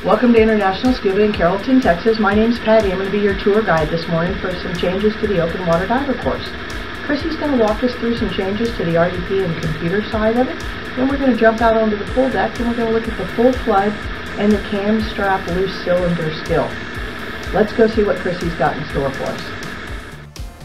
Welcome to International Scuba in Carrollton, Texas. My name's Patty. I'm going to be your tour guide this morning for some changes to the open water diver course. Chrissy's going to walk us through some changes to the RDP and computer side of it. Then we're going to jump out onto the pool deck and we're going to look at the full flood and the cam strap loose cylinder skill. Let's go see what Chrissy's got in store for us.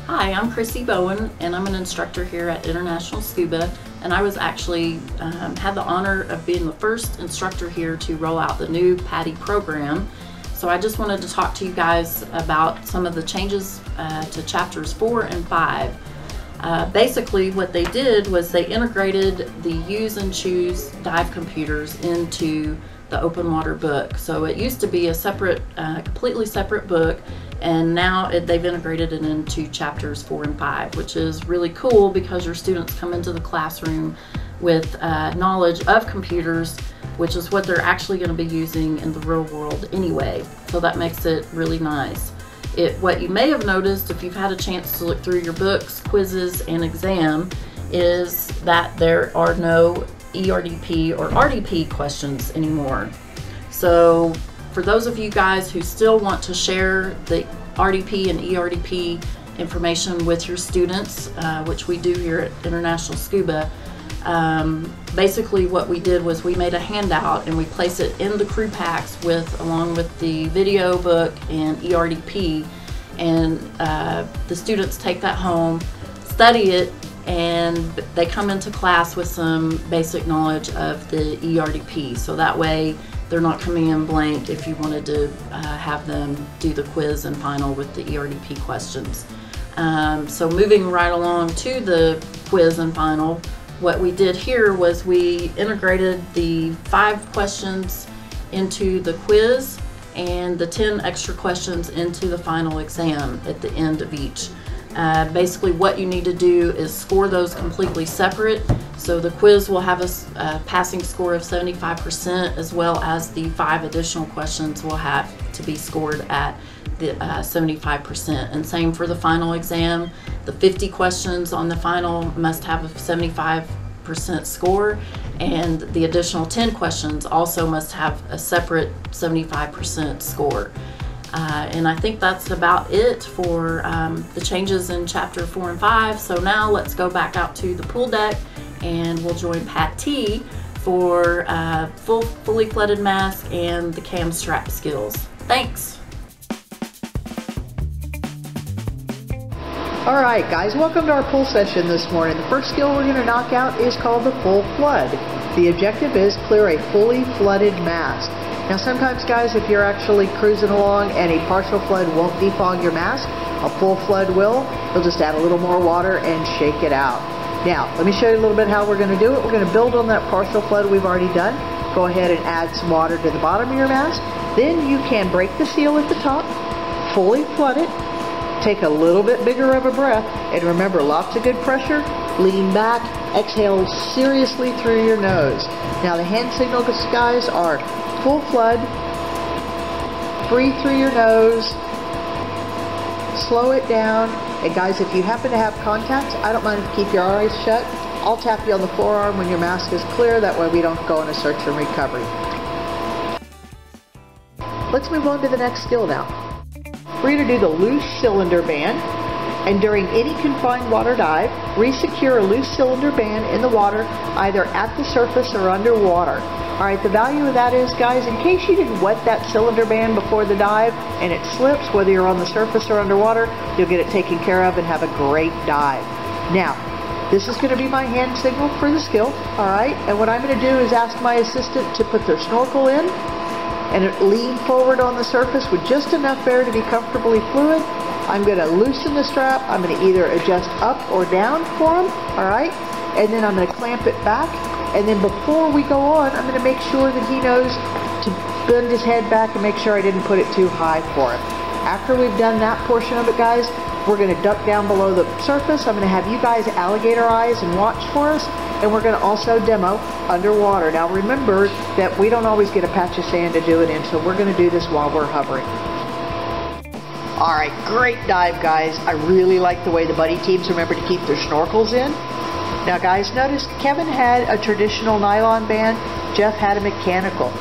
Hi, I'm Chrissy Bowen and I'm an instructor here at International Scuba, and I was actually had the honor of being the first instructor here to roll out the new PADI program. So I just wanted to talk to you guys about some of the changes to chapters 4 and 5. Basically what they did was they integrated the use and choose dive computers into the open water book. So it used to be a separate, completely separate book, and now they've integrated it into chapters 4 and 5, which is really cool because your students come into the classroom with knowledge of computers, which is what they're actually going to be using in the real world anyway. So that makes it really nice. What you may have noticed if you've had a chance to look through your books, quizzes, and exam is that there are no ERDP or RDP questions anymore. So for those of you guys who still want to share the RDP and ERDP information with your students, which we do here at International Scuba, basically what we did was we made a handout and we place it in the crew packs along with the video book and ERDP, and the students take that home, study it, and they come into class with some basic knowledge of the ERDP. So that way they're not coming in blank if you wanted to have them do the quiz and final with the ERDP questions. So moving right along to the quiz and final, what we did here was we integrated the 5 questions into the quiz and the 10 extra questions into the final exam at the end of each. Basically what you need to do is score those completely separate. So the quiz will have a passing score of 75%, as well as the 5 additional questions will have to be scored at the 75%. And same for the final exam. The 50 questions on the final must have a 75% score, and the additional 10 questions also must have a separate 75% score. And I think that's about it for the changes in chapter 4 and 5. So now let's go back out to the pool deck and we'll join Pat T for fully flooded mask and the cam strap skills. Thanks. All right, guys, welcome to our pool session this morning. The first skill we're going to knock out is called the full flood. The objective is clear a fully flooded mask. Now sometimes, guys, if you're actually cruising along and a partial flood won't defog your mask, a full flood will. You'll just add a little more water and shake it out. Now, let me show you a little bit how we're going to do it. We're going to build on that partial flood we've already done. Go ahead and add some water to the bottom of your mask. Then you can break the seal at the top, fully flood it, take a little bit bigger of a breath, and remember, lots of good pressure, lean back, exhale seriously through your nose. Now the hand signals, guys, are full flood, breathe through your nose, slow it down, and guys, if you happen to have contacts, I don't mind if you keep your eyes shut. I'll tap you on the forearm when your mask is clear, that way we don't go on a search and recovery. Let's move on to the next skill now. We're going to do the loose cylinder band, and during any confined water dive, resecure a loose cylinder band in the water, either at the surface or underwater. Alright, the value of that is, guys, in case you didn't wet that cylinder band before the dive and it slips, whether you're on the surface or underwater, you'll get it taken care of and have a great dive. Now, this is going to be my hand signal for the skill, alright, and what I'm going to do is ask my assistant to put their snorkel in and lean forward on the surface with just enough air to be comfortably fluid. I'm going to loosen the strap. I'm going to either adjust up or down for him, alright, and then I'm going to clamp it back. And then before we go on, I'm going to make sure that he knows to bend his head back and make sure I didn't put it too high for him. After we've done that portion of it, guys, we're going to duck down below the surface. I'm going to have you guys alligator eyes and watch for us. And we're going to also demo underwater. Now remember that we don't always get a patch of sand to do it in, so we're going to do this while we're hovering. Alright, great dive, guys. I really like the way the buddy teams remember to keep their snorkels in. Now guys, notice Kevin had a traditional nylon band, Jeff had a mechanical.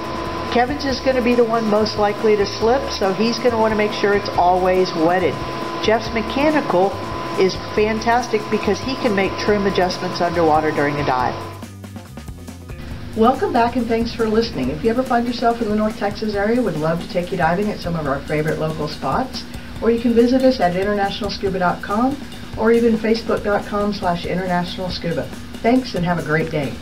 Kevin's is going to be the one most likely to slip, so he's going to want to make sure it's always wetted. Jeff's mechanical is fantastic because he can make trim adjustments underwater during a dive. Welcome back and thanks for listening. If you ever find yourself in the North Texas area, we'd love to take you diving at some of our favorite local spots. Or you can visit us at internationalscuba.com or even facebook.com/internationalscuba. Thanks and have a great day.